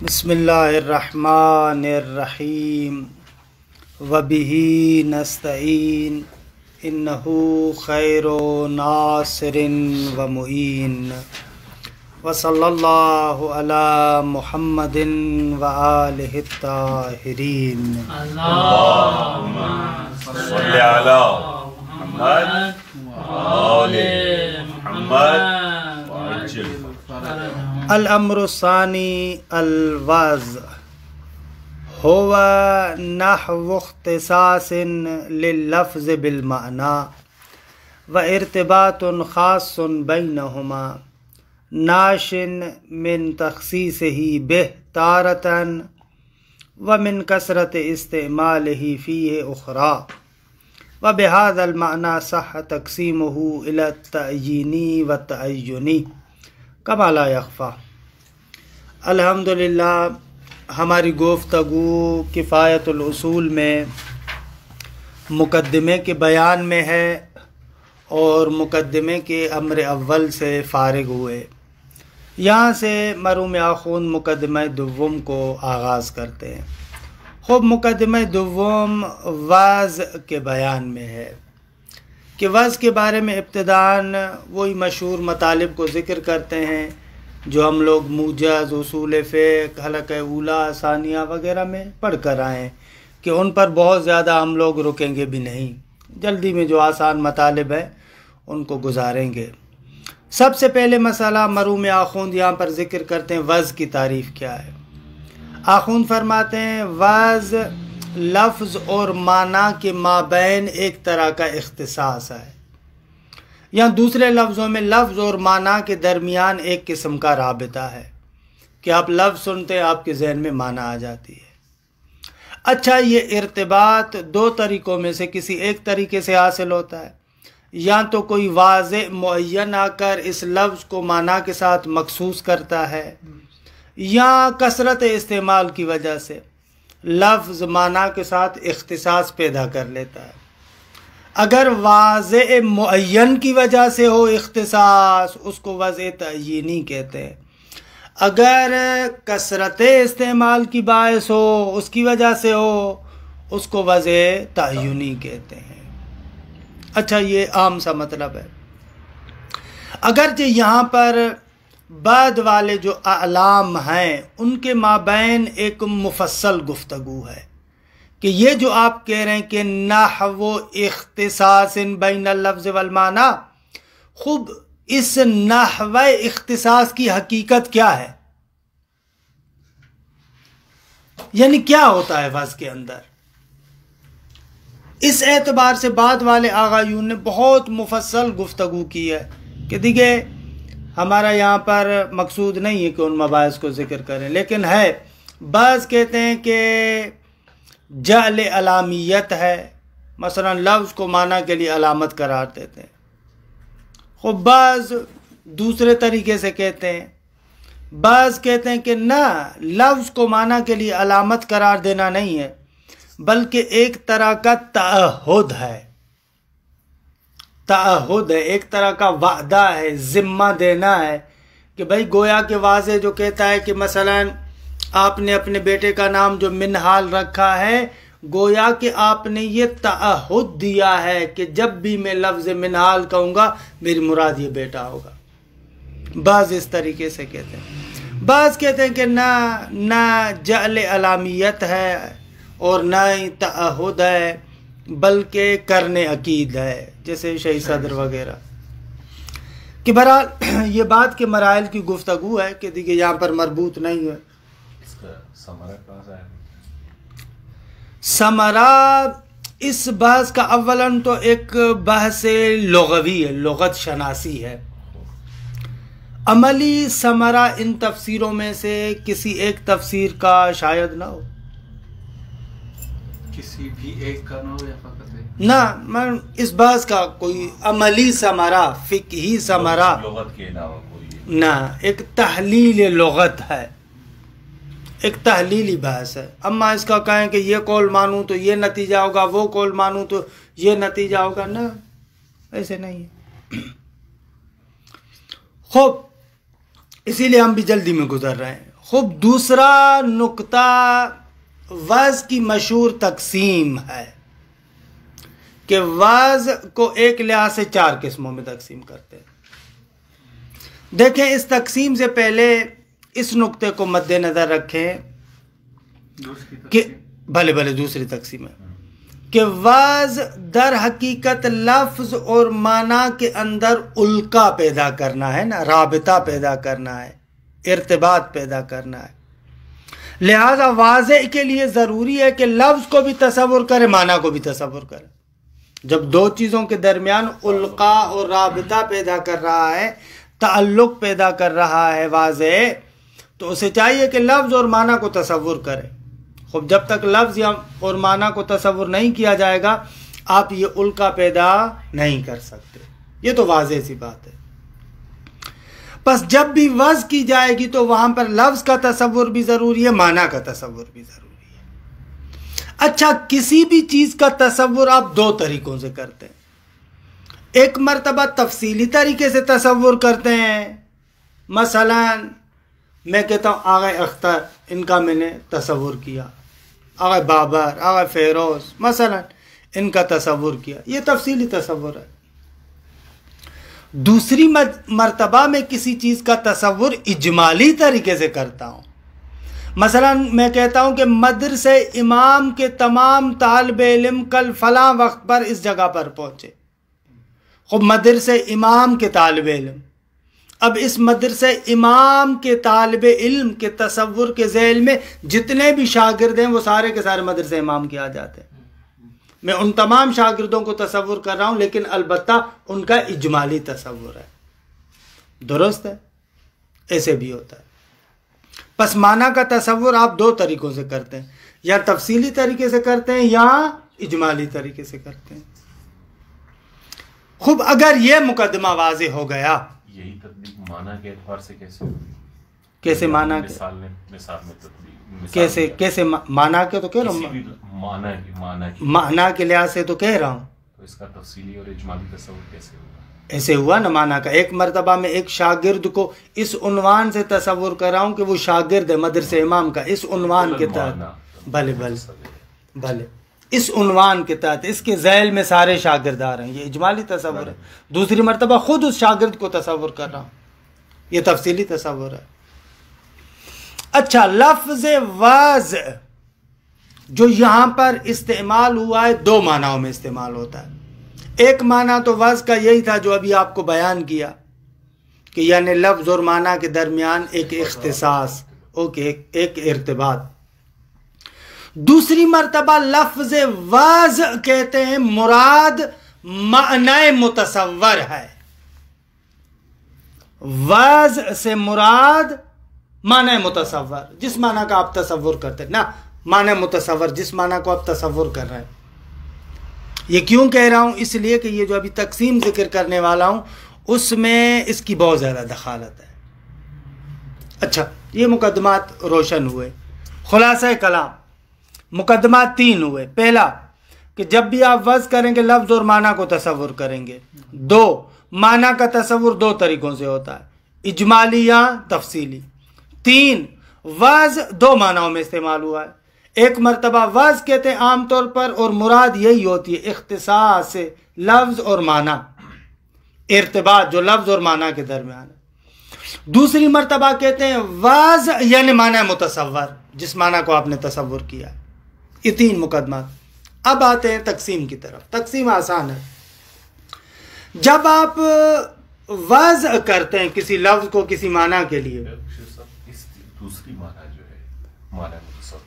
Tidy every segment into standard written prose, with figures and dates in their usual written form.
بسم اللہ الرحمن الرحیم وبہ نستعین انہ خیر ناصر و معین وصلی اللہ علی محمد و آلہ الطاہرین اللہم صلی علی محمد و آل محمد وعجل الامر الثانی الوضع هو نحو اختصاص لللفظ بالمعنى وارتباط خاص بينهما ناش من تخصيصه به تارة ومن كثرة استعماله فيه أخرى وبهذا المعنى صح تقسيمه إلى التعيين والتعين كما لا يخفى. الحمدللہ ہماری گفتگو کفایت الاصول میں مقدمے کے بیان میں ہے اور مقدمے کے امر اول سے فارغ ہوئے. یہاں سے مروم آخون مقدمہ دوم کو آغاز کرتے ہیں. خوب مقدمہ دوم وضع کے بیان میں ہے کہ وضع کے بارے میں ابتداً وہی مشہور مطالب کو ذکر کرتے ہیں جو ہم لوگ موجز، اصول فقہ، حلقہ اولیٰ، ثانیہ وغیرہ میں پڑھ کر آئے ہیں کہ ان پر بہت زیادہ ہم لوگ رکیں گے بھی نہیں، جلدی میں جو آسان مطالب ہے ان کو گزاریں گے. سب سے پہلے مسئلہ مروم آخوند یہاں پر ذکر کرتے ہیں وضع کی تعریف کیا ہے. آخوند فرماتے ہیں وضع لفظ اور معنی کے مابین ایک طرح کا اختصاص ہے، یا دوسرے لفظوں میں لفظ اور معنی کے درمیان ایک قسم کا رابطہ ہے کہ آپ لفظ سنتے ہیں آپ کے ذہن میں معنی آ جاتی ہے. اچھا، یہ ارتباط دو طریقوں میں سے کسی ایک طریقے سے حاصل ہوتا ہے، یا تو کوئی واضح معین آ کر اس لفظ کو معنی کے ساتھ مخصوص کرتا ہے، یا کثرت استعمال کی وجہ سے لفظ معنی کے ساتھ اختصاص پیدا کر لیتا ہے. اگر واضح معین کی وجہ سے ہو اختصاص، اس کو وضع تعینی کہتے ہیں. اگر کثرت استعمال کی باعث ہو، اس کی وجہ سے ہو، اس کو وضع تعینی کہتے ہیں. اچھا، یہ عام سا مطلب ہے. اگرچہ یہاں پر بعد والے جو اعلام ہیں ان کے مابین ایک مفصل گفتگو ہے کہ یہ جو آپ کہہ رہے ہیں کہ نحو اختصاص بین اللفظ والمعنی، خوب اس نحو اختصاص کی حقیقت کیا ہے، یعنی کیا ہوتا ہے وضع کے اندر. اس اعتبار سے بعد والے آغایون نے بہت مفصل گفتگو کی ہے کہ دیکھیں ہمارا یہاں پر مقصود نہیں ہے کہ ان مباحث کو ذکر کریں، لیکن ہے. بعض کہتے ہیں کہ جعل علامیت ہے، مثلا لفظ کو معنی کے لیے علامت قرار دیتے ہیں. خب بعض دوسرے طریقے سے کہتے ہیں. بعض کہتے ہیں کہ نہ، لفظ کو معنی کے لیے علامت قرار دینا نہیں ہے بلکہ ایک طرح کا تعہد ہے. تعہد ہے، ایک طرح کا وعدہ ہے، ذمہ دینا ہے کہ بھائی گویا کہ واضح جو کہتا ہے کہ مثلا آپ نے اپنے بیٹے کا نام جو منہال رکھا ہے، گویا کہ آپ نے یہ تعہد دیا ہے کہ جب بھی میں لفظ منہال کہوں گا میری مراد یہ بیٹا ہوگا. بعض اس طریقے سے کہتے ہیں. بعض کہتے ہیں کہ نہ جعل علامیت ہے اور نہ ہی تعہد ہے بلکہ کرن عقید ہے، جیسے شہید صدر وغیرہ. کہ بہرحال یہ بات کے مراحل کی گفتگو ہے کہ دیکھیے یہاں پر مربوط نہیں ہے. ثمرہ اس بحث کا اولاً تو ایک بحث لغوی ہے، لغت شناسی ہے. عملی ثمرہ ان تفسیروں میں سے کسی ایک تفسیر کا شاید نہ ہو، کسی بھی ایک کا نہ ہو یا فقط ایک؟ نہ، میں اس بحث کا کوئی عملی ثمرہ، فقہی ثمرہ لغت کے علاوہ کوئی نہ. ایک تحلیل لغت ہے، ایک تحلیلی بحث ہے. اما اس کا کہیں کہ یہ قول مانوں تو یہ نتیجہ ہوگا، وہ قول مانوں تو یہ نتیجہ ہوگا، نہ، ایسے نہیں ہے. خوب، اسی لیے ہم بھی جلدی میں گزر رہے ہیں. خوب دوسرا نقطہ وعظ کی مشہور تقسیم ہے کہ وعظ کو ایک لحاظ سے 4 قسموں میں تقسیم کرتے ہیں. دیکھیں اس تقسیم سے پہلے اس نقطے کو مد نظر رکھیں کہ بھلے دوسری تقسیم ہے کہ وعظ در حقیقت لفظ اور معنی کے اندر القا پیدا کرنا ہے نا، رابطہ پیدا کرنا ہے، ارتباط پیدا کرنا ہے. لہذا واضح کے لیے ضروری ہے کہ لفظ کو بھی تصور کرے، معنی کو بھی تصور کرے. جب دو چیزوں کے درمیان القا اور رابطہ پیدا کر رہا ہے، تعلق پیدا کر رہا ہے واضح، تو اسے چاہیے کہ لفظ اور معنی کو تصور کرے. خوب جب تک لفظ یا اور معنی کو تصور نہیں کیا جائے گا آپ یہ القا پیدا نہیں کر سکتے. یہ تو واضح سی بات ہے. پس جب بھی وعظ کی جائے گی تو وہاں پر لفظ کا تصور بھی ضروری ہے، معنی کا تصور بھی ضروری ہے. اچھا، کسی بھی چیز کا تصور آپ 2 طریقوں سے کرتے ہیں. ایک مرتبہ تفصیلی طریقے سے تصور کرتے ہیں. مثلا میں کہتا ہوں آغا اختر، ان کا میں نے تصور کیا، آغا بابر، آغا فیروز، مثلا ان کا تصور کیا. یہ تفصیلی تصور ہے. دوسری مرتبہ میں کسی چیز کا تصور اجمالی طریقے سے کرتا ہوں. مثلا میں کہتا ہوں کہ مدرسے امام کے تمام طالب علم کل فلاں وقت پر اس جگہ پر پہنچے. خب مدرسے امام کے طالب علم، اب اس مدرسے امام کے طالب علم کے تصور کے ذیل میں جتنے بھی شاگرد ہیں وہ سارے کے سارے مدرسے امام کے آ جاتے ہیں. میں ان تمام شاگردوں کو تصور کر رہا ہوں، لیکن البتہ ان کا اجمالی تصور ہے. درست ہے؟ ایسے بھی ہوتا ہے. پس معنی کا تصور آپ 2 طریقوں سے کرتے ہیں، یا تفصیلی طریقے سے کرتے ہیں یا اجمالی طریقے سے کرتے ہیں. خوب اگر یہ مقدمہ واضح ہو گیا، یہی تطبیق معنی کے اعتبار سے کیسے ہوگی؟ کیسے معنی مثال میں تطبیق کیسے معنی کے تو کہہ رہا ہوں، معنی کے لحاظ سے تو کہہ رہا ہوں. تو اس کا تفصیلی اور اجمالی تصور کیسے ہوگا؟ ایسے ہوا نا معنی کا. ایک مرتبہ میں ایک شاگرد کو اس عنوان سے تصور کر رہا ہوں کہ وہ شاگرد ہے مدرسے امام کا، اس عنوان کے تحت، بھلے اس عنوان کے تحت اس کے ذیل میں سارے شاگرد آ رہے ہیں، یہ اجمالی تصور ہے. دوسری مرتبہ خود اس شاگرد کو تصور کر رہا ہوں، یہ تفصیلی تصور ہے. اچھا، لفظ وعظ جو یہاں پر استعمال ہوا ہے 2 معنیوں میں استعمال ہوتا ہے. ایک معنی تو وعظ کا یہی تھا جو ابھی آپ کو بیان کیا کہ یعنی لفظ اور معنی کے درمیان ایک اختصاص، ایک ارتباط. دوسری مرتبہ لفظ وعظ کہتے ہیں مراد معنی متصور ہے. وعظ سے مراد معنی متصور، جس معنی کا آپ تصور کرتے ہیں نا، معنی متصور جس معنی کو آپ تصور کر رہے ہیں. یہ کیوں کہہ رہا ہوں؟ اس لیے کہ یہ جو ابھی تقسیم ذکر کرنے والا ہوں اس میں اس کی بہت زیادہ دخالت ہے. اچھا، یہ مقدمات روشن ہوئے. خلاصہ کلام مقدمات 3 ہوئے. پہلا کہ جب بھی آپ وعظ کریں گے لفظ اور معنی کو تصور کریں گے. 2، معنی کا تصور 2 طریقوں سے ہوتا ہے، اجمالی یا تفصیلی. 3، وعظ 2 معنیوں میں استعمال ہوا ہے. ایک مرتبہ وعظ کہتے ہیں عام طور پر، اور مراد یہی ہوتی ہے اختصاص سے لفظ اور معنی، ارتباط جو لفظ اور معنی کے درمیان ہے. دوسری مرتبہ کہتے ہیں وعظ یعنی معنی متصور، جس معنی کو آپ نے تصور کیا ہے. یہ 3 مقدمات. اب آتے ہیں تقسیم کی طرف. تقسیم آسان ہے. جب آپ وعظ کرتے ہیں کسی لفظ کو کسی معنی کے لیے، دوسری معنی جو ہے معنی متصور،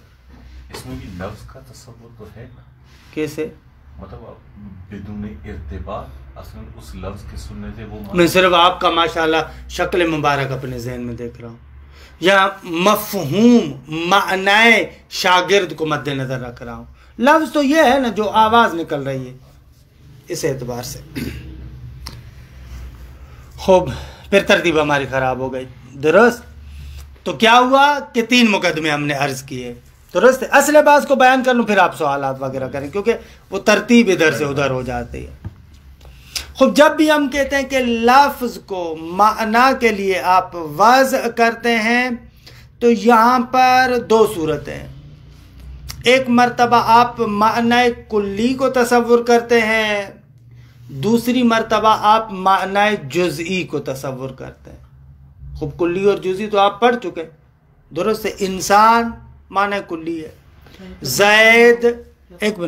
اس میں بھی لفظ کا تصور تو ہے نا. کیسے؟ مطلب بدون ارتباط اصلا اس لفظ کے سننے سے وہ میں صرف آپ کا ماشاءاللہ شکل مبارک اپنے ذہن میں دیکھ رہا ہوں، یا مفہوم معنی شاگرد کو مد نظر رکھ رہا ہوں. لفظ تو یہ ہے نا جو آواز نکل رہی ہے، اس اعتبار سے. خوب، پھر ترتیب ہماری خراب ہو گئی. درست؟ تو کیا ہوا کہ 3 مقدمے ہم نے عرض کیے. درست ہے. اصل بات کو بیان کر لوں پھر آپ سوالات وغیرہ کریں، کیونکہ وہ ترتیب ادھر سے ادھر ہو جاتی ہے. خوب، جب بھی ہم کہتے ہیں کہ لفظ کو معنی کے لیے آپ وعظ کرتے ہیں تو یہاں پر دو صورتیں ہیں. ایک مرتبہ آپ معنی کلی کو تصور کرتے ہیں، دوسری مرتبہ آپ معنی جزئی کو تصور کرتے ہیں. خوب کلی اور جزئی تو آپ پڑھ چکے، درست ہے. انسان معنی کلی ہے. زید ایک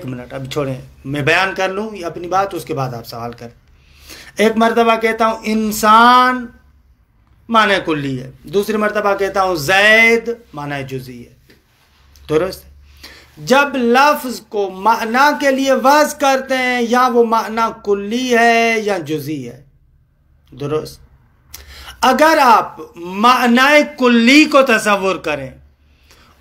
منٹ اب چھوڑیں، میں بیان کر لوں اپنی بات، اس کے بعد آپ سوال کریں. ایک مرتبہ کہتا ہوں انسان معنی کلی ہے، دوسری مرتبہ کہتا ہوں زید معنی جزئی ہے. درست. جب لفظ کو معنی کے لیے وضع کرتے ہیں یا وہ معنی کلی ہے یا جزئی ہے. درست. اگر آپ معنی کلی کو تصور کریں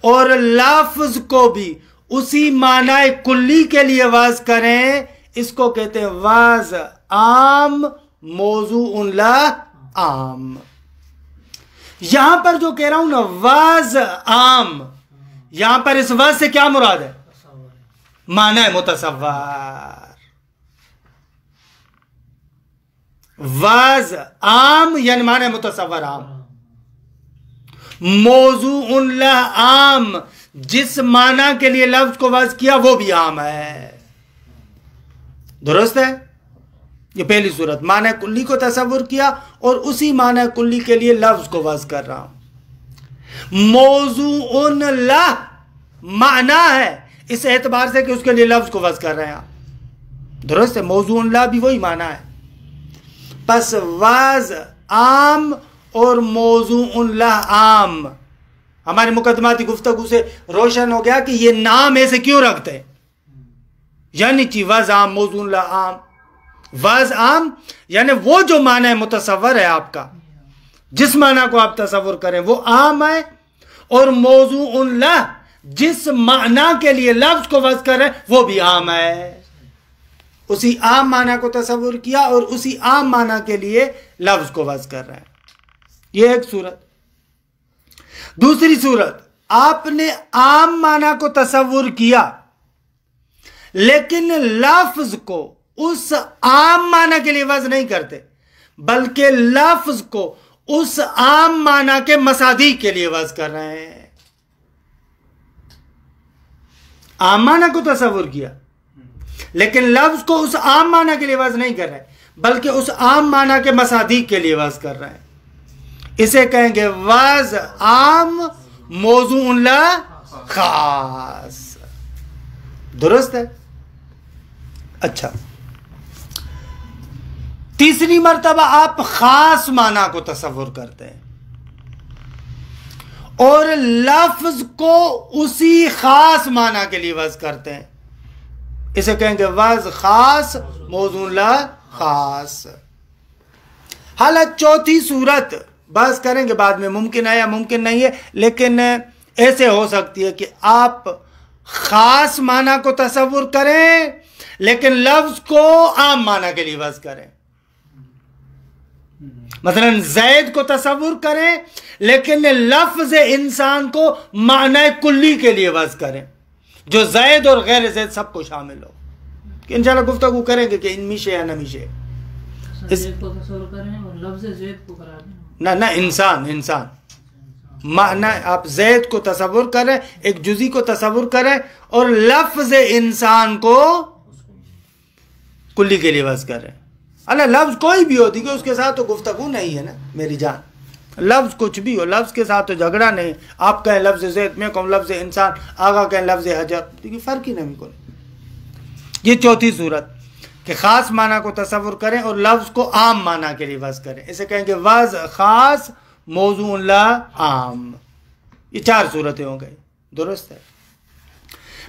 اور لفظ کو بھی اسی معنی کلی کے لیے وضع کریں، اس کو کہتے ہیں وضع عام موضوع لہ عام. یہاں پر جو کہہ رہا ہوں نا وضع عام، یہاں پر اس وضع سے کیا مراد ہے؟ معنی متصور. وضع عام یعنی معنی متصور عام. موضوع لہ عام، جس معنی کے لیے لفظ کو وضع کیا وہ بھی عام ہے. درست ہے. یہ پہلی صورت، معنی کلی کو تصور کیا اور اسی معنی کلی کے لیے لفظ کو وضع کر رہا ہوں. موضوع لہ معنی ہے اس اعتبار سے کہ اس کے لیے لفظ کو وضع کر رہے ہیں آپ. درست ہے. موضوع لہ بھی وہی معنی ہے. پس وضع عام اور موضوع لہ عام. ہماری مقدماتی گفتگو سے روشن ہو گیا کہ یہ نام ایسے کیوں رکھتے ہیں. یعنی چی وضع عام موضوع لہ عام. وضع عام یعنی وہ جو معنی متصور ہے آپ کا، جس معنی کو آپ تصور کریں وہ عام ہے، اور موضوع لہ جس معنی کے لیے لفظ کو وضع کریں وہ بھی عام ہے. اسی عام معنی کو تصور کیا اور اسی عام معنی کے لیے لفظ کو وضع کر رہے ہیں. یہ ایک صورت. دوسری صورت، آپ نے عام معنی کو تصور کیا لیکن لفظ کو اس عام معنی کے لیے وضع نہیں کرتے، بلکہ لفظ کو اس عام معنی کے مصادیق کے لیے وضع کر رہے ہیں. عام معنی کو تصور کیا لیکن لفظ کو اس عام معنی کے لیے وضع نہیں کر رہے بلکہ اس عام معنی کے مصادیق کے لیے وضع کر رہے ہیں. اسے کہیں گے وضع عام موضوع لہ خاص. درست ہے. اچھا، تیسری مرتبہ آپ خاص معنی کو تصور کرتے ہیں اور لفظ کو اسی خاص معنی کے لیے وضع کرتے ہیں. اسے کہیں گے وضع خاص موضوع لہ خاص. حالت چوتھی صورت بحث کریں گے بعد میں، ممکن ہے یا ممکن نہیں ہے، لیکن ایسے ہو سکتی ہے کہ آپ خاص معنی کو تصور کریں لیکن لفظ کو عام معنی کے لیے وضع کریں. مثلا زید کو تصور کریں لیکن لفظ انسان کو معنی کلی کے لیے وضع کریں جو زید اور غیر زید سب کو شامل ہو. کہ انشاءاللہ گفتگو کریں گے کہ ان میشے یا نہ میشے. زید کو تصور کریں اور لفظ زید کو قرار دیں. نہ انسان معنی آپ زید کو تصور کریں، ایک جزئی کو تصور کریں اور لفظ انسان کو کلی کے لیے وضع کریں. اللہ لفظ کوئی بھی ہوتی کہ اس کے ساتھ تو گفتگو نہیں ہے نا میری جان. لفظ کچھ بھی ہو، لفظ کے ساتھ تو جھگڑا نہیں. آپ کہیں لفظ زید، میں کہوں لفظ انسان، آگا کہیں لفظ حجر، دیکھیے فرق ہی نہیں کوئی. یہ چوتھی صورت کہ خاص معنی کو تصور کریں اور لفظ کو عام معنی کے لیے وضع کریں. اسے کہیں گے وضع خاص موضوع لہ عام. یہ چار صورتیں ہو گئی. درست ہے.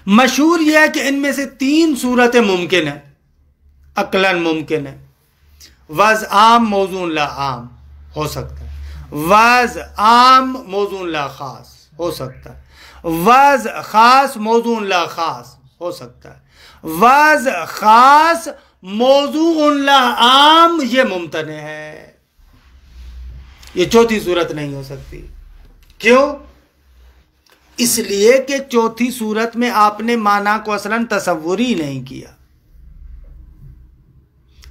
مشہور یہ ہے کہ ان میں سے تین صورتیں ممکن ہیں، عقلاً ممکن ہے. وضع عام موضوع لہ عام ہو سکتا ہے، وضع عام موضوع لہ خاص ہو سکتا ہے، وضع خاص موضوع لہ خاص ہو سکتا ہے، وضع خاص موضوع لہ عام یہ ممتنع ہے. یہ چوتھی صورت نہیں ہو سکتی. کیوں؟ اس لیے کہ چوتھی صورت میں آپ نے معنی کو اصلاً تصور ہی نہیں کیا.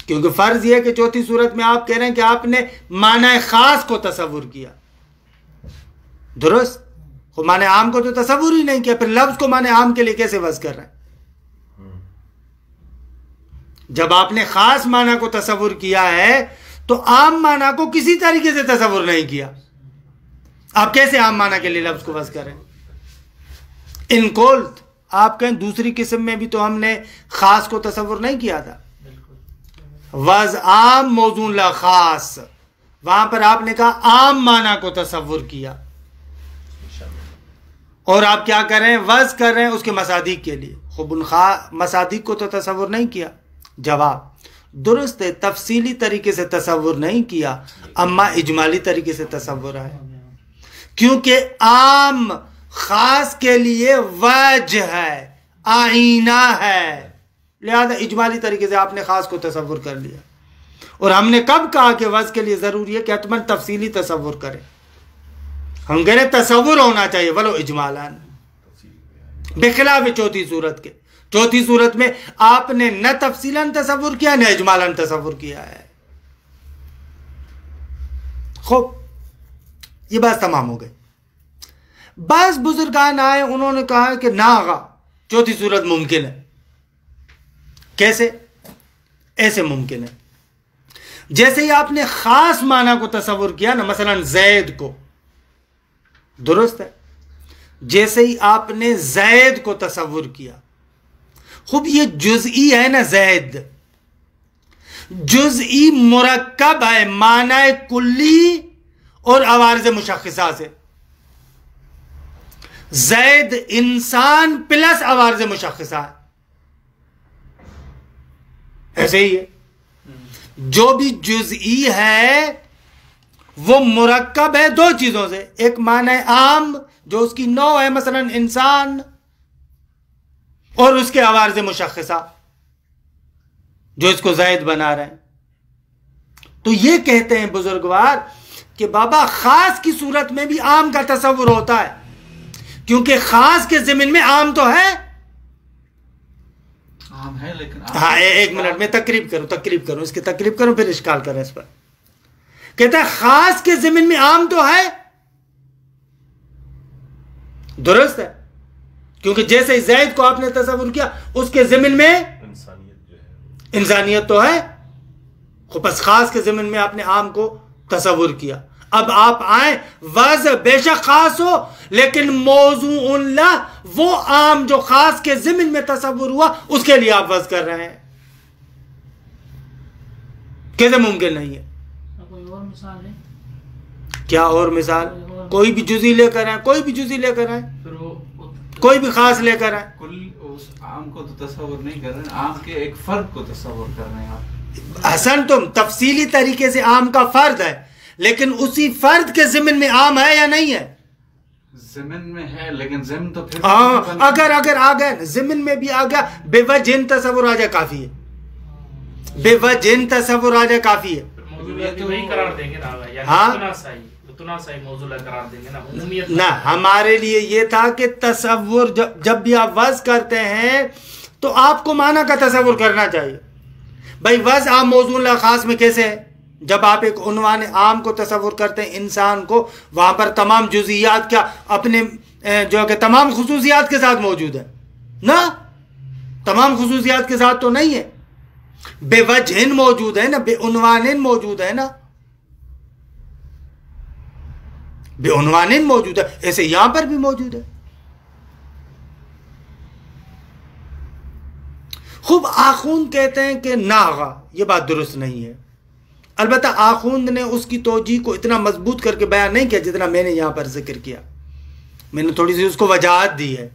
کیونکہ فرض یہ ہے کہ چوتھی صورت میں آپ کہہ رہے ہیں کہ آپ نے معنی خاص کو تصور کیا. درست؟ خود معنی عام کو تو تصور ہی نہیں کیا، پھر لفظ کو معنی عام کے لیے کیسے وضع کر رہے ہیں؟ جب آپ نے خاص معنی کو تصور کیا ہے تو عام معنی کو کسی طریقے سے تصور نہیں کیا، آپ کیسے عام معنی کے لیے لفظ کو وضع کریں؟ ان قلت، آپ کہیں دوسری قسم میں بھی تو ہم نے خاص کو تصور نہیں کیا تھا، وضع عام موضوع لا خاص، وہاں پر آپ نے کہا عام معنی کو تصور کیا، اور آپ کیا کر رہے ہیں؟ وضع کر رہے ہیں اس کے مصادیق کے لیے، خب ان مصادیق کو تو تصور نہیں کیا۔ جواب درست ہے، تفصیلی طریقے سے تصور نہیں کیا، اما اجمالی طریقے سے تصور ہے، کیونکہ عام خاص کے لیے وجہ ہے، آئینہ ہے، لہذا اجمالی طریقے سے آپ نے خاص کو تصور کر لیا۔ اور ہم نے کب کہا کہ وجہ کے لیے ضروری ہے کہ حتماً تفصیلی تصور کریں؟ ہم کہہ رہے تصور ہونا چاہیے ولو اجمالاً، بخلاف چوتھی صورت کے۔ چوتھی صورت میں آپ نے نہ تفصیلاً تصور کیا نہ اجمالاً تصور کیا ہے۔ خوب، یہ بات تمام ہو گئی۔ بعض بزرگان آئے، انہوں نے کہا کہ نہ آغا چوتھی صورت ممکن ہے۔ کیسے؟ ایسے ممکن ہے جیسے ہی آپ نے خاص معنی کو تصور کیا نا، مثلا زید کو، درست ہے، جیسے ہی آپ نے زید کو تصور کیا، خوب یہ جزئی ہے نا، زید جزئی مرکب ہے معنی کلی اور عوارض مشخصہ سے۔ زید انسان پلس عوارض مشخصہ ہے، ایسے ہی ہے۔ جو بھی جزئی ہے وہ مرکب ہے دو چیزوں سے، ایک معنی عام جو اس کی نوع ہے، مثلا انسان، اور اس کے عوارض مشخصہ جو اس کو زید بنا رہے ہیں۔ تو یہ کہتے ہیں بزرگوار کہ بابا خاص کی صورت میں بھی عام کا تصور ہوتا ہے، کیونکہ خاص کے ضمن میں عام تو ہے، عام ہے لیکن ہاں ایک منٹ میں تقریب کروں اس کی تقریب کروں پھر اشکال کریں اس پر۔ کہتا ہے خاص کے ضمن میں عام تو ہے، درست ہے، کیونکہ جیسے ہی زید کو آپ نے تصور کیا اس کے ضمن میں انسانیت تو ہے، بس خاص کے ضمن میں آپ نے عام کو تصور کیا۔ اب آپ آئیں، وضع بے شک خاص ہو لیکن موضوع اللہ وہ عام جو خاص کے ضمن میں تصور ہوا اس کے لیے آپ وضع کر رہے ہیں، کیسے ممکن نہیں ہے؟ کوئی اور مثال ہے؟ کیا اور مثال؟ کوئی بھی جزئی لے کر آئیں، کوئی بھی جزئی لے کر آئیں، پھر وہ کوئی بھی خاص لے کر آئیں۔ کل اس عام کو تو تصور نہیں کر رہے ہیں، عام کے ایک فرد کو تصور کر رہے ہیں آپ۔ حسن، تم تفصیلی طریقے سے عام کا فرد ہے، لیکن اسی فرد کے ضمن میں عام ہے یا نہیں ہے؟ ضمن میں ہے لیکن ضمن تو پھر اگر آ گئے ضمن میں بھی آ گیا، بے وجہ تصور آ جائے کافی ہے، بے وجہ تصور آ جائے کافی ہے۔ وہی قرار دیں گے نا، یعنی ہاں اتنا صحیح موضوع قرار دیں گے نا، عمومیت نہ، ہمارے لیے یہ تھا کہ تصور جب بھی آپ وضع کرتے ہیں تو آپ کو معنی کا تصور کرنا چاہیے۔ بھائی وضع عام موضوع لا خاص میں کیسے ہے؟ جب آپ ایک عنوان عام کو تصور کرتے ہیں انسان کو، وہاں پر تمام جزئیات کیا اپنے جو کہ تمام خصوصیات کے ساتھ موجود ہے نا، تمام خصوصیات کے ساتھ تو نہیں ہے، بے وجہ موجود ہے نا، بے عنوان موجود ہے نا، بے عنوان موجود ہے، ایسے یہاں پر بھی موجود ہے۔ خوب آخوند کہتے ہیں کہ ناغا، یہ بات درست نہیں ہے۔ البتہ آخوند نے اس کی توجیہ کو اتنا مضبوط کر کے بیان نہیں کیا جتنا میں نے یہاں پر ذکر کیا، میں نے تھوڑی سی اس کو وجاہت دی ہے،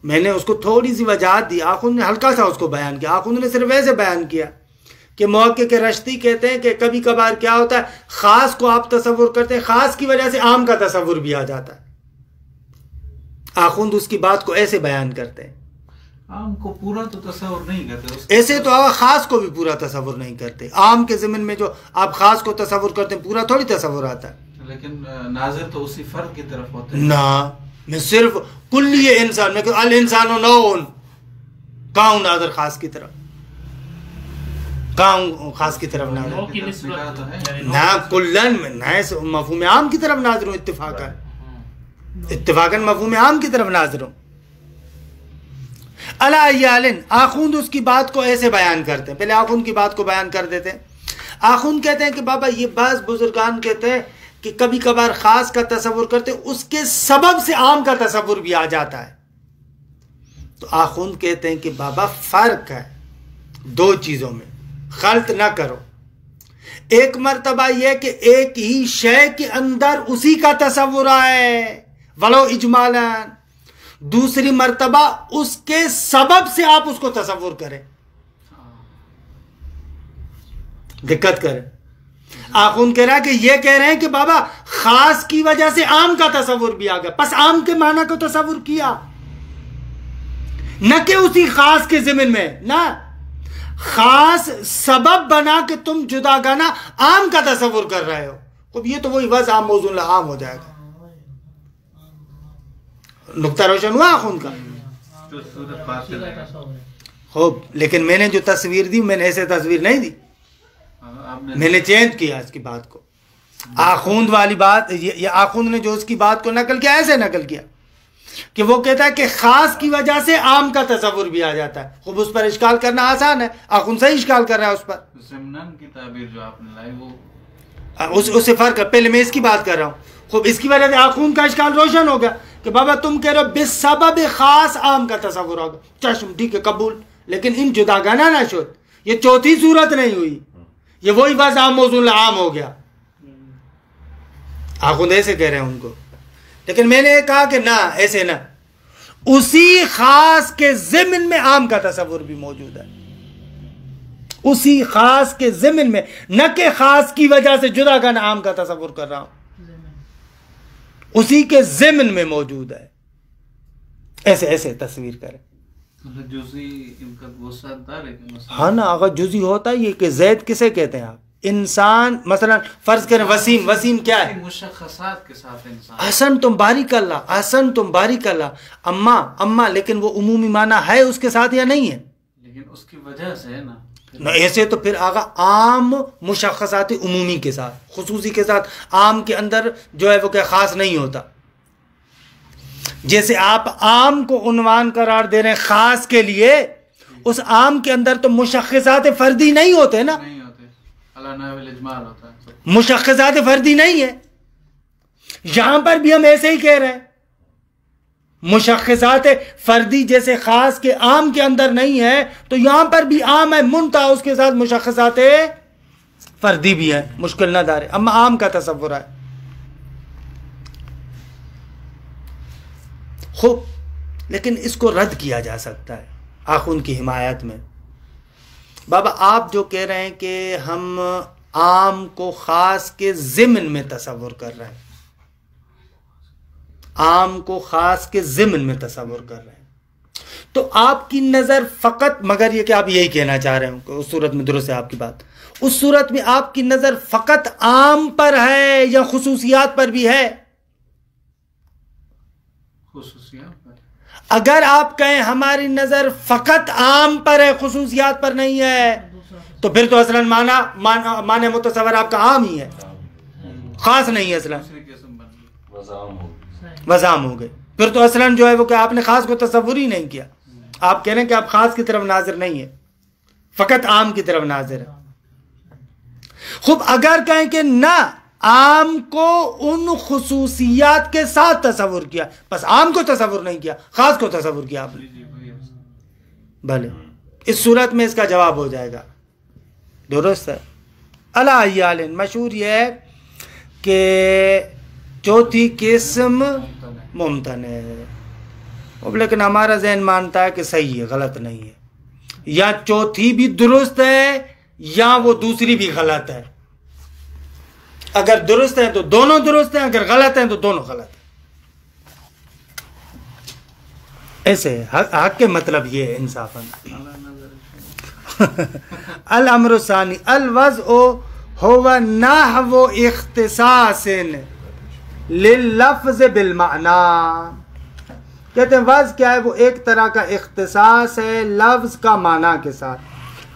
میں نے اس کو تھوڑی سی وجاہت دی، آخوند نے ہلکا سا اس کو بیان کیا، آخوند نے صرف ایسے بیان کیا کہ محقق رشتی کہتے ہیں کہ کبھی کبھار کیا ہوتا ہے، خاص کو آپ تصور کرتے ہیں، خاص کی وجہ سے عام کا تصور بھی آ جاتا ہے۔ آخوند اس کی بات کو ایسے بیان کرتے ہیں، عام کو پورا تو تصور نہیں کرتے، ایسے تو آپ خاص کو بھی پورا تصور نہیں کرتے۔ عام کے ضمن میں جو آپ خاص کو تصور کرتے ہیں پورا تھوڑی تصور آتا ہے، لیکن ناظر تو اسی فرد کی طرف ہوتے ہیں۔ نہ، میں صرف کلی انسان میں الانسان نوع کہوں ناظر خاص کی طرف، کہاں خاص کی طرف ناظر نو کی نسبت یعنی نو نہ کلن میں نہ مفہوم عام کی طرف ناظر ہوں اتفاقاً مفہوم عام کی طرف ناظر ہوں. علی ایالن آخوند اس کی بات کو ایسے بیان کرتے ہیں. پہلے آخوند کی بات کو بیان کر دیتے ہیں. آخوند کہتے ہیں کہ بابا یہ بعض بزرگان کہتے ہیں کہ کبھی کبھار خاص کا تصور کرتے اس کے سبب سے عام کا تصور بھی آ جاتا ہے. تو آخوند کہتے ہیں کہ بابا فرق ہے دو چیزوں میں، خلط نہ کرو. ایک مرتبہ یہ کہ ایک ہی شے کے اندر اسی کا تصور آئے ولو اجمالاً، دوسری مرتبہ اس کے سبب سے آپ اس کو تصور کریں. دقت کریں. آخوند کہہ رہا ہے کہ یہ کہہ رہے ہیں کہ بابا خاص کی وجہ سے عام کا تصور بھی آ گیا، پس عام کے معنی کو تصور کیا، نہ کہ اسی خاص کے ضمن میں، نہ خاص سبب بنا کہ تم جداگانہ عام کا تصور کر رہے ہو. خب یہ تو وہی وضع عام موضوع عام ہو جائے گا. نقطہ روشن ہوا آخوند کا. خوب، لیکن میں نے جو تصویر دی میں نے ایسے تصویر نہیں دی، میں نے چینج کیا اس کی بات کو. آخوند والی بات، یہ آخوند نے جو اس کی بات کو نقل کیا ایسے نقل کیا کہ وہ کہتا ہے کہ خاص کی وجہ سے عام کا تصور بھی آ جاتا ہے. خوب اس پر اشکال کرنا آسان ہے، آخوند صحیح اشکال کر رہا ہے اس پر. ضمناً کی تعبیر جو آپ نے لائی وہ اس سے فرق ہے. پہلے میں اس کی بات کر رہا ہوں. خوب اس کی وجہ سے آخوند کا اشکال روشن ہو گیا کہ بابا تم کہہ رہے ہو بسبب خاص عام کا تصور ہوگا. چشم ٹھیک ہے قبول، لیکن ان جداگانہ نہ شد، یہ چوتھی صورت نہیں ہوئی، یہ وہی بس عام موضوع عام ہو گیا. آخوند ایسے کہہ رہے ہیں ان کو. لیکن میں نے کہا کہ نہ، ایسے نہ، اسی خاص کے ضمن میں عام کا تصور بھی موجود ہے، اسی خاص کے ضمن میں، نہ کہ خاص کی وجہ سے جداگانہ عام کا تصور کر رہا ہوں، اسی کے ضمن میں موجود ہے. ایسے ایسے تصویر کریں. جزئی ان کا وسعت دار ہے کہ مثلا ہاں نا، اگر جزئی ہوتا ہے یہ کہ زید کسے کہتے ہیں آپ؟ انسان. مثلا فرض کریں وسیم، وسیم کیا ہے؟ مشخصات کے ساتھ انسان. احسن تم باریک اللہ، احسن تم باریک اللہ. اما لیکن وہ عمومی معنی ہے اس کے ساتھ یا نہیں ہے؟ لیکن اس کی وجہ سے ہے نا. ایسے تو پھر آگا عام مشخصات عمومی کے ساتھ، خصوصی کے ساتھ. عام کے اندر جو ہے وہ کہ خاص نہیں ہوتا. جیسے آپ عام کو عنوان قرار دے رہے ہیں خاص کے لیے، اس عام کے اندر تو مشخصات فردی نہیں ہوتے نا، نہیں ہوتے، علانہ والاجمال ہوتا ہے. مشخصات فردی نہیں ہے. یہاں پر بھی ہم ایسے ہی کہہ رہے ہیں، مشخصات فردی جیسے خاص کے عام کے اندر نہیں ہے، تو یہاں پر بھی عام ہے، منتہا اس کے ساتھ مشخصات فردی بھی ہے. مشکل نہ دار ہے، اما عام کا تصور ہے. خوب، لیکن اس کو رد کیا جا سکتا ہے آخوند کی حمایت میں. بابا آپ جو کہہ رہے ہیں کہ ہم عام کو خاص کے ضمن میں تصور کر رہے ہیں، عام کو خاص کے ضمن میں تصور کر رہے ہیں، تو آپ کی نظر فقط، مگر یہ کہ آپ یہی کہنا چاہ رہے ہوں کہ اس صورت میں درست ہے آپ کی بات، اس صورت میں آپ کی نظر فقط عام پر ہے یا خصوصیات پر بھی ہے؟ خصوصیات پر. اگر آپ کہیں ہماری نظر فقط عام پر ہے خصوصیات پر نہیں ہے، تو پھر تو اصلاً معنی متصور آپ کا عام ہی ہے، خاص نہیں ہے. اصلاً دوسری قسم بن گئی. وضام ہو گئے. پھر تو اصلاً جو ہے وہ کہ آپ نے خاص کو تصور ہی نہیں کیا. آپ کہہ رہے ہیں کہ آپ خاص کی طرف ناظر نہیں ہے، فقط عام کی طرف ناظر ہے. خوب، اگر کہیں کہ نہ، عام کو ان خصوصیات کے ساتھ تصور کیا، بس عام کو تصور نہیں کیا، خاص کو تصور کیا آپ نے، بھلے اس صورت میں اس کا جواب ہو جائے گا درست ہے. علی مشہور یہ ہے کہ چوتھی قسم ممتنع ہے، لیکن ہمارا ذہن مانتا ہے کہ صحیح ہے، غلط نہیں ہے. یا چوتھی بھی درست ہے یا وہ دوسری بھی غلط ہے. اگر درست ہیں تو دونوں درست ہیں، اگر غلط ہیں تو دونوں غلط ہیں. ایسے حق کے مطلب یہ ہے انصافاً. الامر الثانی الوضع هو نحو اختصاص لللفظ بالمعنی. کہتے ہیں وضع کیا ہے؟ وہ ایک طرح کا اختصاص ہے لفظ کا معنی کے ساتھ.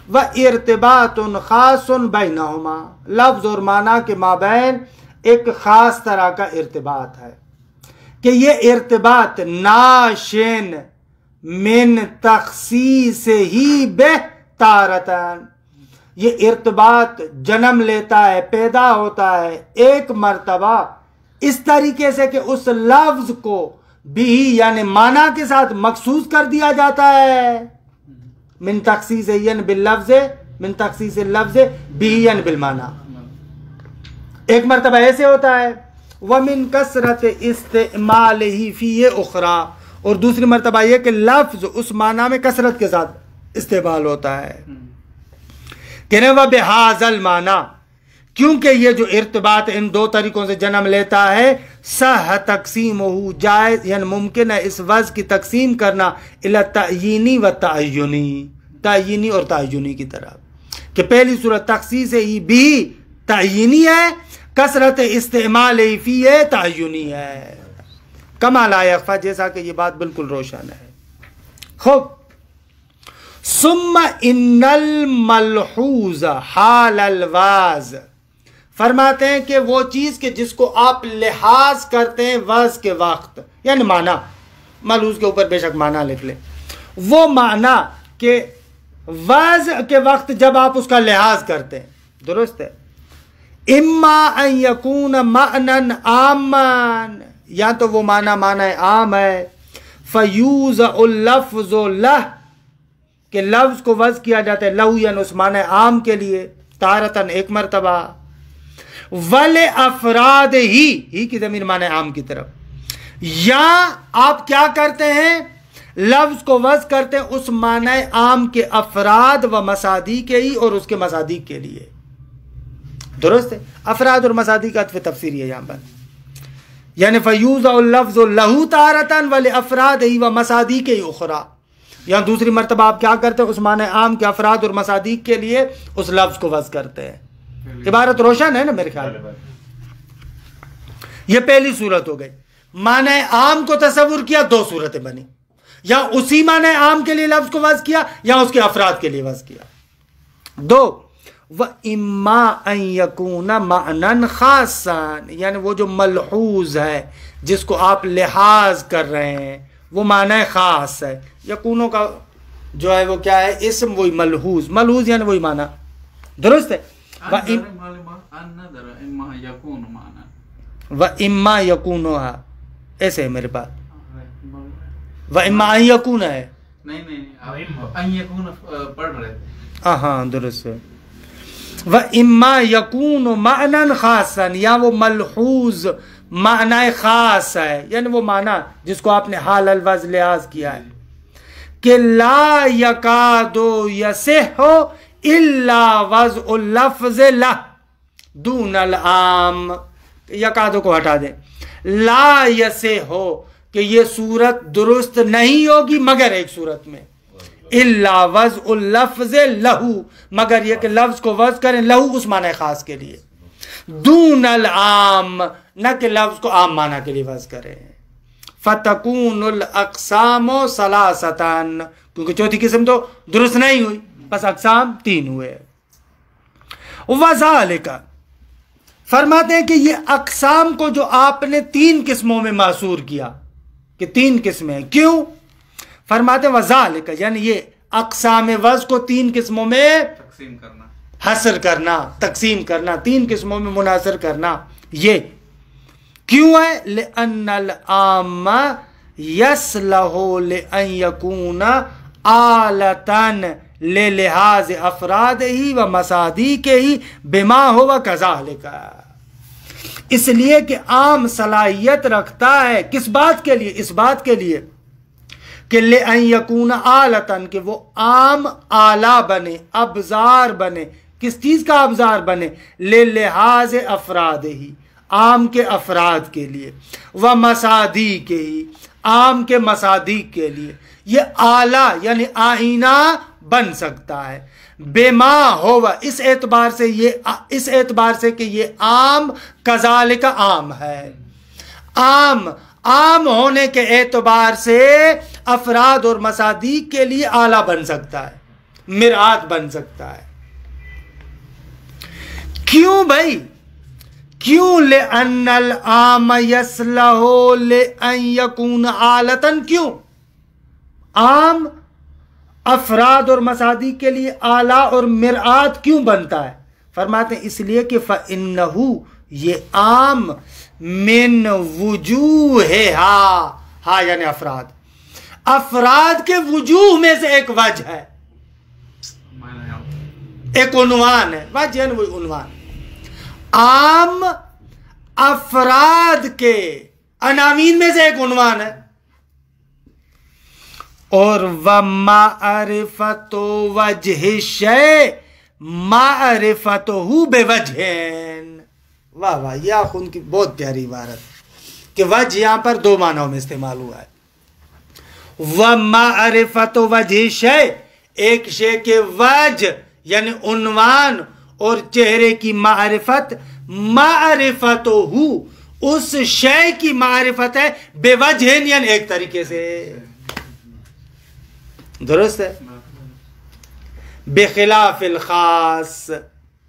و ارتباط خاص بینہما، لفظ اور معنی کے مابین ایک خاص طرح کا ارتباط ہے کہ یہ ارتباط ناشین من تخصیص ہی بہ تارتن، یہ ارتباط جنم لیتا ہے، پیدا ہوتا ہے ایک مرتبہ اس طریقے سے کہ اس لفظ کو بھی یعنی معنی کے ساتھ مخصوص کر دیا جاتا ہے، من تخصیص ین باللفظ، من تخصیص اللفظ بھی ین بالمعنی، ایک مرتبہ ایسے ہوتا ہے، ومن کثرت استعمالہ فی اخری، اور دوسری مرتبہ یہ کہ لفظ اس معنی میں کثرت کے ساتھ استعمال ہوتا ہے، کہنے وہ بہذا المعنی، کیونکہ یہ جو ارتباط ان دو طریقوں سے جنم لیتا ہے، صح تقسیمہ، جائز یعنی ممکن ہے اس وضع کی تقسیم کرنا الی تعیینی و تعینی، تعیینی اور تعینی کی طرف، کہ پہلی صورت تخصیص ہی بھی تعیینی ہے، کثرت استعمال ہی فی تعینی ہے، کما لا یخفی، جیسا کہ یہ بات بالکل روشن ہے۔ خوب، ثم ان الملحوظ حال الواز، فرماتے ہیں کہ وہ چیز کہ جس کو آپ لحاظ کرتے ہیں وضع کے وقت، یعنی معنی، ملحوظ کے اوپر بے شک معنی لکھ لیں، وہ معنی کہ وضع کے وقت جب آپ اس کا لحاظ کرتے ہیں، درست ہے، اما ان یکون معنی عاما، یا تو وہ معنی عام ہے، فیوضع اللفظ لہ، کہ لفظ کو وضع کیا جاتا ہے لہو یعنی اس معنی عام کے لیے، تارتن ایک مرتبہ، وَلِ افراد ہی کی ضمیر معنی عام کی طرف، یا آپ کیا کرتے ہیں لفظ کو وضع کرتے ہیں اس معنی عام کے افراد و مصادیق ہی اور اس کے مصادیق کے لیے، درست ہے، افراد اور مصادیق عطف تفسیری ہے یہاں پر، یعنی فیوضع اللفظ لہو تارتن وَلِأَفْرَادِهِ وَمَصَادِقِهِ اخرى، یا دوسری مرتبہ آپ کیا کرتے ہیں اس معنی عام کے افراد اور مصادیق کے لیے اس لفظ کو وضع کرتے ہیں۔ عبارت روشن ہے نا میرے خیال میں؟ یہ پہلی صورت ہو گئی، معنی عام کو تصور کیا، دو صورتیں بنی، یا اسی معنی عام کے لیے لفظ کو وضع کیا یا اس کے افراد کے لیے وضع کیا، دو، وَإِمَّا أَن يَكُونَ مَعْنًا خَاصًا، یعنی وہ جو ملحوظ ہے جس کو آپ لحاظ کر رہے ہیں وہ معنی خاص ہے، یکونوں کا جو ہے وہ کیا ہے اسم، وہی ملحوظ، ملحوظ یعنی وہی معنی، درست ہے، وَإِمَّا يَكُونُهَا، ایسے ہے میرے پاس، وَإِمَّا أَن يَكُونَ ہے، نہیں ان یکون پڑھ رہے تھے، ہاں درست ہے، وَإِمَّا يَكُونُ مَعْنًا خَاصًا، یا وہ ملحوظ معنی خاص ہے، یعنی وہ معنی جس کو آپ نے حال الوضع لحاظ کیا ہے، کہ لا یکاد یصح الا وضع اللفظ لہ دون العام، یکادو کو ہٹا دیں، لا یصح ہو کہ یہ صورت درست نہیں ہوگی مگر ایک صورت میں، الا وضع اللفظ لہو، مگر یہ کہ لفظ کو وضع کریں لہو اس معنی خاص کے لیے، دون العام، نہ کہ لفظ کو عام معنی کے لیے وضع کریں، فتکون الاقسام ثلاثتان، کیونکہ چوتھی قسم تو درست نہیں ہوئی، بس اقسام تین ہوئے، وذالک، فرماتے ہیں کہ یہ اقسام کو جو آپ نے تین قسموں میں محصور کیا کہ تین قسمیں ہیں، کیوں؟ فرماتے ہیں وذالک، یعنی یہ اقسام وضع کو تین قسموں میں تقسیم کرنا، حصر کرنا، تقسیم کرنا، تین قسموں میں منحصر کرنا، یہ کیوں ہے؟ لأن العام یصلح لأن یکون آلتاً للحاظ افرادہ و مصادیقہ بما ہوا کذالک، اس لیے کہ عام صلاحیت رکھتا ہے کس بات کے لیے؟ اس بات کے لیے کہ لأن یکون آلتاً، کہ وہ عام آلہ بنے، ابزار بنے، کس چیز کا ابزار بنے؟ للحاظ افرادہ، عام کے افراد کے لیے، و مصادیق ہی، عام کے مصادیق کے لیے، یہ آلہ یعنی آئینہ بن سکتا ہے، بما ہوا، اس اعتبار سے کہ یہ عام کذالک عام ہے، عام ہونے کے اعتبار سے افراد اور مصادیق کے لیے آلہ بن سکتا ہے، مرآت بن سکتا ہے. کیوں بھائی؟ کیوں؟ لأن العام یصلح لأن یکون آلتاً. کیوں عام افراد اور مصادی کے لیے آلہ اور مرآت کیوں بنتا ہے؟ فرماتے ہیں اس لیے کہ فَإِنَّهُ یہ عام من وجوہہا، ہاں یعنی افراد کے وجوہ میں سے ایک وجہ ہے، ایک عنوان ہے. وجہ یعنی وہی عنوان. عام افراد کے عناوین میں سے ایک عنوان ہے. اور وَمَعْرِفَةُ وَجْهِ الشَّيْءِ مَعْرِفَتُهُ بِوَجْهٍ. واہ واہ، یہ آخون کی بہت پیاری عبارت کہ وجہ یہاں پر دو معنوں میں استعمال ہوا ہے. وَمَعْرِفَةُ وَجْهِ الشَّيْء، ایک شے کے وجہ یعنی عنوان اور چہرے کی معرفت، معرفتہ اس شے کی معرفت ہے، بے وجہ یعنی ایک طریقے سے. درست ہے. بخلاف الخاص،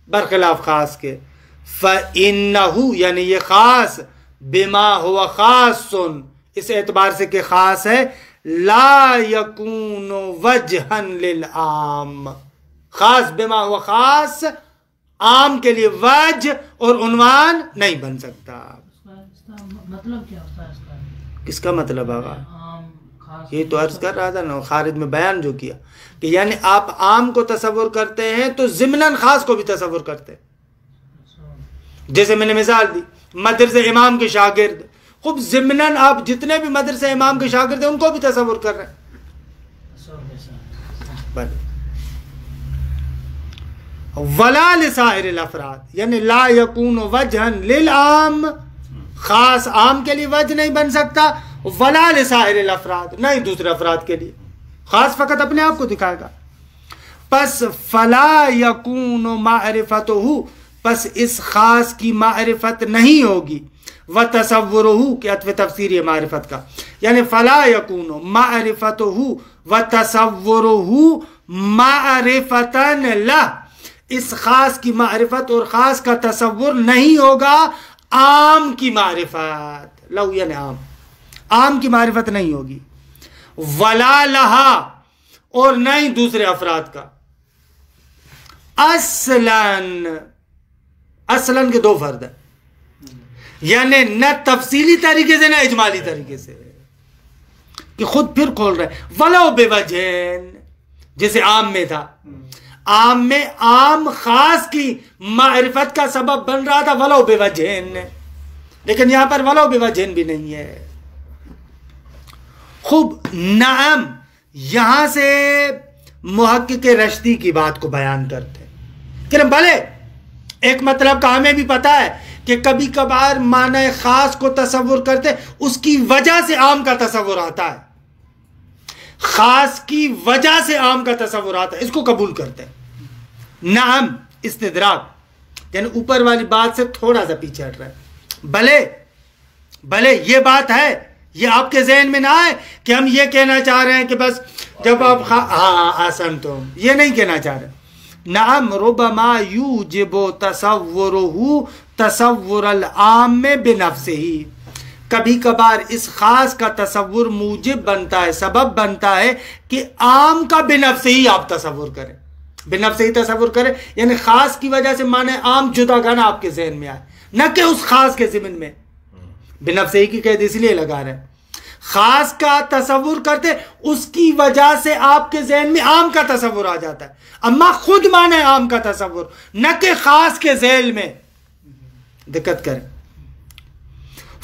برخلاف خاص کے. فَإِنَّهُ یعنی یہ خاص، بما ہوا خاص، اس اعتبار سے کہ خاص ہے، لا یکون وجہا للعام. خاص بما ہوا خاص عام کے لیے وجہ اور عنوان نہیں بن سکتا. مطلب کیا ہوتا ہے اس کا؟ کس کا مطلب آگا؟ عام خاص. یہ تو عرض کر رہا تھا نا خارج میں بیان جو کیا کہ یعنی آپ عام کو تصور کرتے ہیں تو ضمناً خاص کو بھی تصور کرتے ہیں. جیسے میں نے مثال دی مدرسے امام کے شاگرد، خوب ضمناً آپ جتنے بھی مدرسے امام کے شاگرد ہیں ان کو بھی تصور کر رہے ہیں. ولا لسائر الافراد یعنی لا یکون وجہا للعام، خاص عام کے لیے وجہ نہیں بن سکتا. ولا لسائر الافراد، نہیں دوسرے افراد کے لیے، خاص فقط اپنے آپ کو دکھائے گا. پس فلا یکون معرفتہ، پس اس خاص کی معرفت نہیں ہوگی. وتصورہ کہ عطف تفسیری معرفت کا یعنی فلا یکون معرفتہ وتصورہ معرفتا لہ، اس خاص کی معرفت اور خاص کا تصور نہیں ہوگا عام کی معرفت. لو یعنی عام کی معرفت نہیں ہوگی. ولا لہا، اور نہیں دوسرے افراد کا. اصلاً کے دو فرد ہیں، یعنی نہ تفصیلی طریقے سے نہ اجمالی طریقے سے، کہ خود پھر کھول رہے ہیں. ولو بے وجہ، جیسے عام میں تھا، عام میں عام خاص کی معرفت کا سبب بن رہا تھا ولو بے وجہ، لیکن یہاں پر ولو بے وجہ بھی نہیں ہے. خوب نعم، یہاں سے محقق رشدی کی بات کو بیان کرتے ہیں کہ بھلے ایک مطلب کا ہمیں بھی پتا ہے کہ کبھی کبھار معنی خاص کو تصور کرتے اس کی وجہ سے عام کا تصور آتا ہے، خاص کی وجہ سے عام کا تصور آتا ہے، اس کو قبول کرتے ہیں. نعم استدراک یعنی اوپر والی بات سے تھوڑا سا پیچھے ہٹ رہا ہے. بھلے یہ بات ہے، یہ آپ کے ذہن میں نہ آئے کہ ہم یہ کہنا چاہ رہے ہیں کہ بس جب آپ آسان تو یہ نہیں کہنا چاہ رہے. نعم ربما یوجب تصورہ تصور العام بنفسہ، کبھی کبھار اس خاص کا تصور موجب بنتا ہے، سبب بنتا ہے کہ عام کا بنفسہ ہی آپ تصور کریں. بنفسہ ہی تصور کریں یعنی خاص کی وجہ سے معنی عام جدا گانا آپ کے ذہن میں آئے، نہ کہ اس خاص کے ضمن میں. بنفسہ ہی کی قید اس لیے لگا رہے ہیں، خاص کا تصور کرتے اس کی وجہ سے آپ کے ذہن میں عام کا تصور آ جاتا ہے، اما خود معنی عام کا تصور، نہ کہ خاص کے ذیل میں. دقت کریں.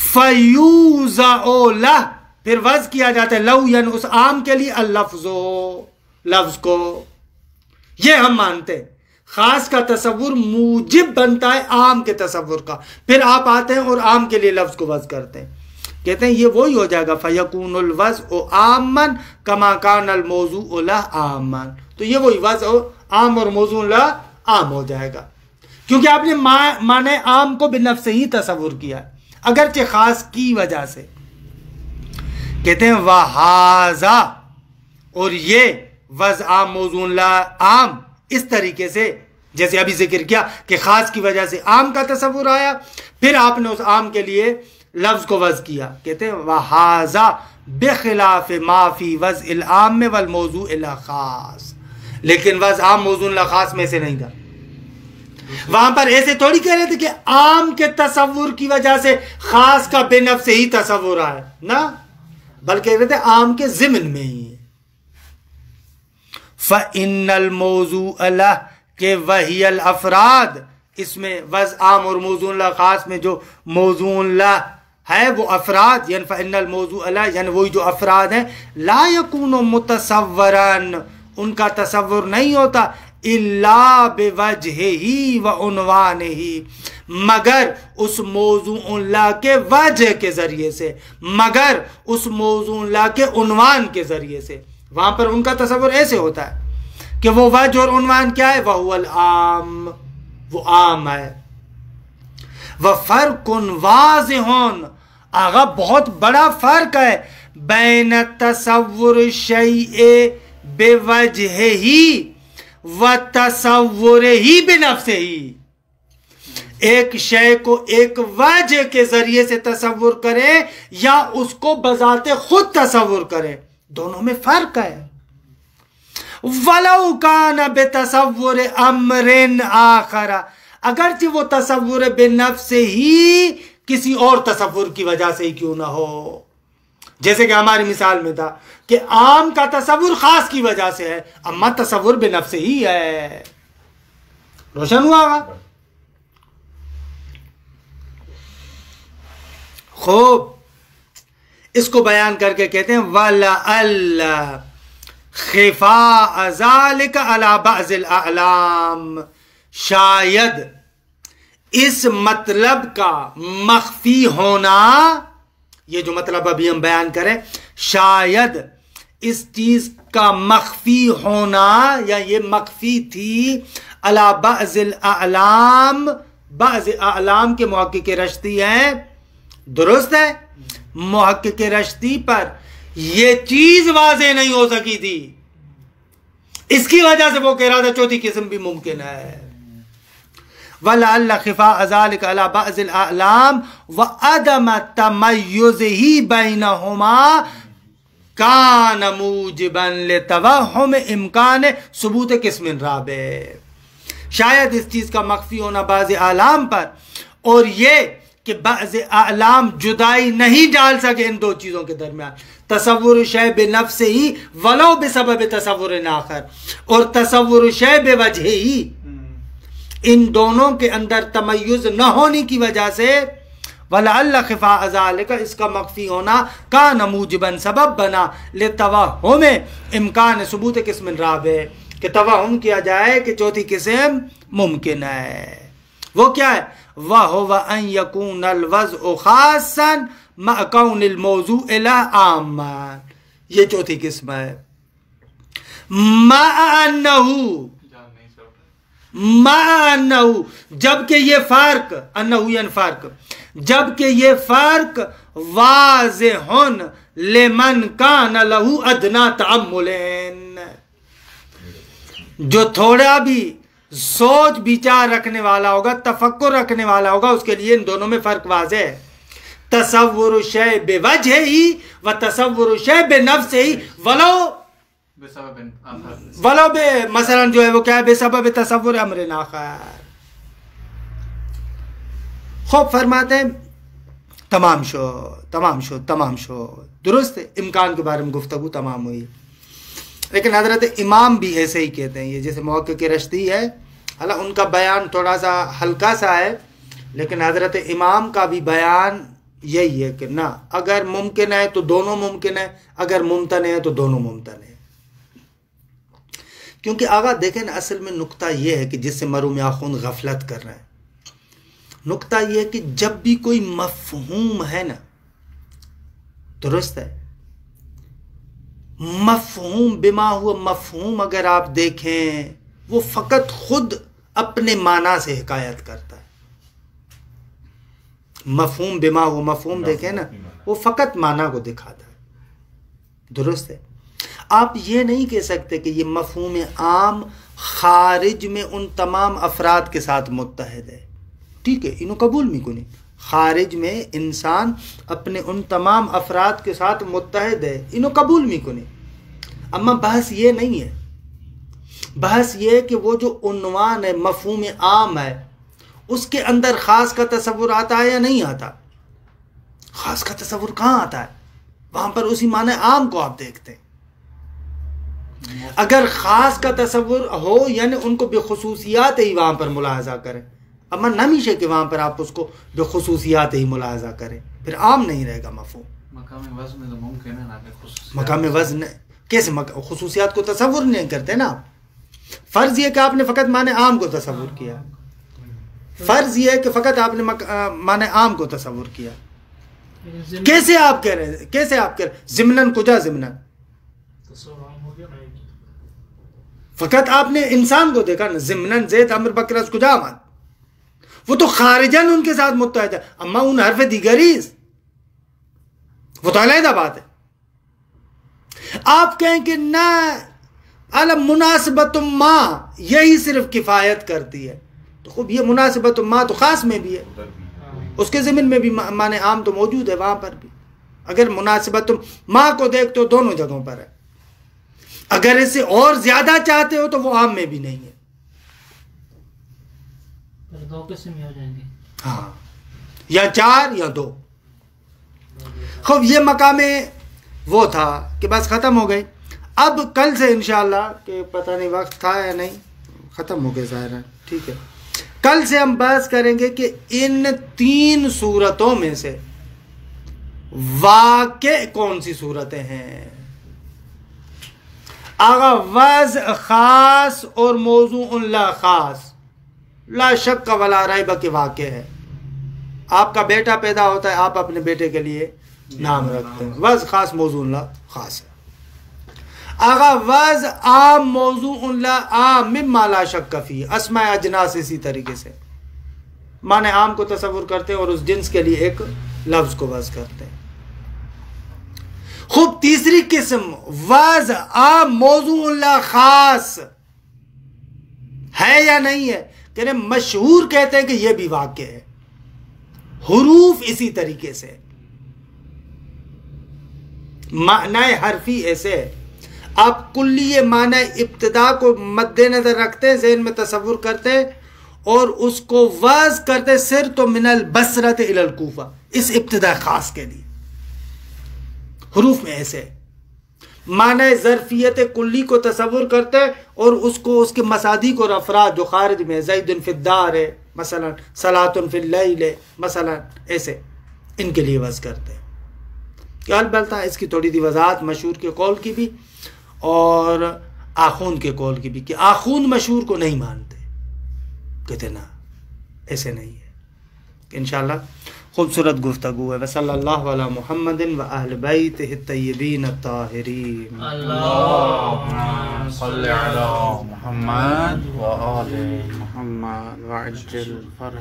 فَيُوزَعُ لَهُ، پھر وضع کیا جاتا ہے لو یعنی اس عام کے لیے اللفظ، لفظ کو. یہ ہم مانتے ہیں خاص کا تصور موجب بنتا ہے عام کے تصور کا، پھر آپ آتے ہیں اور عام کے لیے لفظ کو وضع کرتے ہیں. کہتے ہیں یہ وہی ہو جائے گا فَيَكُونُ الْوَضْعُ عَامًا كَمَا كَانَ الْمَوْضُوعُ لَهُ عَامًا، تو یہ وہی وضع عام اور موضوع لَهُ عام ہو جائے گا، کیونکہ آپ نے معنی عام کو بنفس ہی تصور کیا ہے اگرچہ خاص کی وجہ سے. کہتے ہیں وَهَذَا، اور یہ وضع عام موضوع لا عام اس طریقے سے جیسے ابھی ذکر کیا کہ خاص کی وجہ سے عام کا تصور آیا، پھر آپ نے اس عام کے لیے لفظ کو وضع کیا. کہتے ہیں وَحَاذَا بِخِلَافِ مَا فِي وَضْعِ الْعَامِّ وَالْمَوْضُوعِ الْخَاصِ، لیکن وضع عام موضوع لا خاص میں سے نہیں تھا. وہاں پر ایسے تھوڑی کہہ رہے تھے کہ عام کے تصور کی وجہ سے خاص کا بے نفس ہی تصور آئے، نہ بلکہ کہتے ہیں عام کے ضمن میں ہی ہے. فَإِنَّ الْمَوْضُوعَ لَهُ کہ وہی الافراد، اس میں وضع عام اور موضوع لا خاص میں جو موضوع لا ہے وہ افراد، یعنی فَإِنَّ الْمَوْضُوعَ لَهُ یعنی وہی جو افراد ہیں، لا يَكُونُ مُتَصَوَّرًا ان کا تصور نہیں ہوتا، الا بوجہہ وعنوانہ مگر اس موضوع لا کے وجہ کے ذریعے سے، مگر اس موضوع لا کے عنوان کے ذریعے سے. وہاں پر ان کا تصور ایسے ہوتا ہے کہ وہ وجہ اور عنوان کیا ہے، وَهُوَ الْعَامُ وہ عام ہے. وَفَرْقٌ وَاضِحٌ آغا بہت بڑا فرق ہے بین تصور الشیء بوجہہ وتصورہ بنفسہ، ایک شے کو ایک وجہ کے ذریعے سے تصور کرے یا اس کو بذات خود تصور کرے، دونوں میں فرق ہے. وَلَوْ كَانَ بِتَصَوُّرِ أَمْرٍ آخَرَ اگرچہ وہ تصور بنفس ہی کسی اور تصور کی وجہ سے ہی کیوں نہ ہو. جیسے کہ ہماری مثال میں تھا کہ عام کا تصور خاص کی وجہ سے ہے، اما تصور بنفس ہی ہے. روشن ہوا گا؟ خوب اس کو بیان کر کے کہتے ہیں وَلَعَلَّ خفاء ذلك على بعض الاعلام شاید اس مطلب کا مخفی ہونا، یہ جو مطلب ابھی ہم بیان کریں، شاید اس چیز کا مخفی ہونا یا یہ مخفی تھی علی بعض الاعلام، بعض اعلام کے محقق رشتی ہیں، درست ہے، محقق رشتی پر یہ چیز واضح نہیں ہو سکی تھی، اس کی وجہ سے وہ کہہ رہا تھا چوتھی قسم بھی ممکن ہے. وَلَعَلَّ خِفَاءَ ذَلِكَ عَلَى بَعْضِ الْأَعْلَامِ وَعَدَمَ تَمَيُّزِهِ بَيْنَهُمَا كَانَ مُوجِبًا لِتَوَهُّمِ إِمْكَانِ ثبوتِ قسم رابع. شاید اس چیز کا مخفی ہونا بعض اعلام پر اور یہ کہ بعض اعلام جدائی نہیں ڈال سکے ان دو چیزوں کے درمیان، تصور شے بنفس ہی ولو بسبب تصور آخر اور تصور شے بوجہ ہی، ان دونوں کے اندر تمیز نہ ہونے کی وجہ سے وَلَعَلَّ خِفَاءَ ذَلِكَ اس کا مخفی ہونا کان موجباً سبب بنا لتوہم امکان ثبوت قسم رابع کہ توہم کیا جائے کہ چوتھی قسم ممکن ہے. وہ کیا ہے؟ وَهُوَ أَن يَكُونَ الْوَضْعُ خَاصًا مَعَ كَوْنِ الْمَوْضُوعِ لَهُ عَامًا. یہ چوتھی قسم ہے. مَعَ أَنَّهُ جبکہ یہ فرق، انہو یعنی فرق، جبکہ یہ فرق واضح لمن کان لہو ادنا تعملین، جو تھوڑا بھی سوچ بچار رکھنے والا ہوگا، تفکر رکھنے والا ہوگا، اس کے لیے ان دونوں میں فرق واضح ہے. تصور شے بوجہ ہی و تصور شے بنفس ہی ولو مثلا جو ہے وہ کیا ہے بے سبب تصور امر آخر. خوب فرماتے ہیں تمام شو درست امکان کے بارے میں گفتگو تمام ہوئی. لیکن حضرت امام بھی ایسے ہی کہتے ہیں، یہ جیسے محقق رشتی ہے، حالانکہ ان کا بیان تھوڑا سا ہلکا سا ہے، لیکن حضرت امام کا بھی بیان یہی ہے کہ نہ، اگر ممکن ہے تو دونوں ممکن ہے، اگر ممتن ہے تو دونوں ممتن ہے. کیونکہ آغا دیکھیں نا، اصل میں نقطہ یہ ہے کہ جس سے مروم آخوند غفلت کر رہے ہیں، نقطہ یہ ہے کہ جب بھی کوئی مفہوم ہے نا، درست ہے، مفہوم بما ہوا مفہوم اگر آپ دیکھیں وہ فقط خود اپنے معنی سے حکایت کرتا ہے. مفہوم بما ہوا مفہوم دیکھیں نا، وہ فقط معنی کو دکھاتا ہے، درست ہے. آپ یہ نہیں کہہ سکتے کہ یہ مفہوم عام خارج میں ان تمام افراد کے ساتھ متحد ہے. ٹھیک ہے، انہوں قبول نہیں کنی. خارج میں انسان اپنے ان تمام افراد کے ساتھ متحد ہے، انہوں قبول نہیں کنی. اما بحث یہ نہیں ہے، بحث یہ ہے کہ وہ جو عنوان ہے مفہوم عام ہے، اس کے اندر خاص کا تصور آتا ہے یا نہیں آتا؟ خاص کا تصور کہاں آتا ہے؟ وہاں پر اسی معنی عام کو آپ دیکھتے ہیں. اگر خاص کا تصور ہو یعنی ان کو بخصوصیات ہی وہاں پر ملاحظہ کریں. اما نمیشہ کہ وہاں پر آپ اس کو بخصوصیات ہی ملاحظہ کریں، پھر عام نہیں رہے گا مفہوم. مقام وزن تو ممکن ہے نا کہ خصوصیات مقام وزن کیسے خصوصیات کو تصور نہیں کرتے نا آپ. فرض یہ کہ آپ نے فقط معنی عام کو تصور کیا، فرض یہ ہے کہ فقط آپ نے معنی عام کو تصور کیا. کیسے آپ کہہ رہے ہیں، کیسے آپ کہہ رہے ہیں ضمناً کجا ضمناً؟ فقط آپ نے انسان کو دیکھا نا، ضمناً زید عمر بکر از کجا آمد، وہ تو خارجاً ان کے ساتھ متحد ہے. اما ان حرف دیگریز وہ تو علیحدہ بات ہے. آپ کہیں کہ نہ علم مناسبت ما یہی صرف کفایت کرتی ہے، تو خوب یہ مناسبت ما تو خاص میں بھی ہے، اس کے ضمن میں بھی معنی عام تو موجود ہے وہاں پر بھی. اگر مناسبت ما کو دیکھتے ہو دونوں جگہوں پر ہے. اگر اسے اور زیادہ چاہتے ہو تو وہ عام میں بھی نہیں ہے. دو قسم ہو جائیں گے، ہاں، یا چار یا دو. خوب یہ مقام وہ تھا کہ بس ختم ہو گئی. اب کل سے انشاءاللہ کہ پتہ نہیں وقت تھا یا نہیں، ختم ہو گئے ظاہر ہے. ٹھیک ہے، کل سے ہم بحث کریں گے کہ ان 3 صورتوں میں سے واقع کون سی صورتیں ہیں. آغا وضع خاص اور موضوع لا خاص، لا شک ولا ریب کے واقع ہے. آپ کا بیٹا پیدا ہوتا ہے، آپ اپنے بیٹے کے لیے نام رکھتے ہیں، وضع خاص موضوع لا خاص ہے. آغا وضع عام موضوع لا عام مما لا شک فی، اسماء اجناس اسی طریقے سے معنی عام کو تصور کرتے ہیں اور اس جنس کے لیے ایک لفظ کو وضع کرتے ہیں. خوب تیسری قسم وضع عام موضوع لا خاص ہے یا نہیں ہے، کہ مشہور کہتے ہیں کہ یہ بھی واقع ہے. حروف اسی طریقے سے، معنی حرفی ایسے ہے. آپ کلی معنی ابتدا کو مد نظر رکھتے ہیں، ذہن میں تصور کرتے ہیں اور اس کو وضع کرتے سر تو من البصرۃ الی الکوفہ، اس ابتدا خاص کے لیے. حروف میں ایسے معنی ظرفیت کلی کو تصور کرتے اور اس کو اس کے مصادیق اور افراد جو خارج میں زید فی الدار ہے مثلا، صلاۃ فی اللیل ہے مثلا، ایسے ان کے لیے وضع کرتے ہیں. کہ البتہ اس کی تھوڑی سی وضاحت مشہور کے قول کی بھی اور آخوند کے قول کی بھی، کہ آخوند مشہور کو نہیں مانتے، کہتے نا ایسے نہیں ہے. انشاءاللہ خوبصورت گفتگو ہے. وصلی اللہ علی محمد و اہل بیتہ الطیبین الطاہرین. اللهم صل على محمد وآل محمد وعجل فرج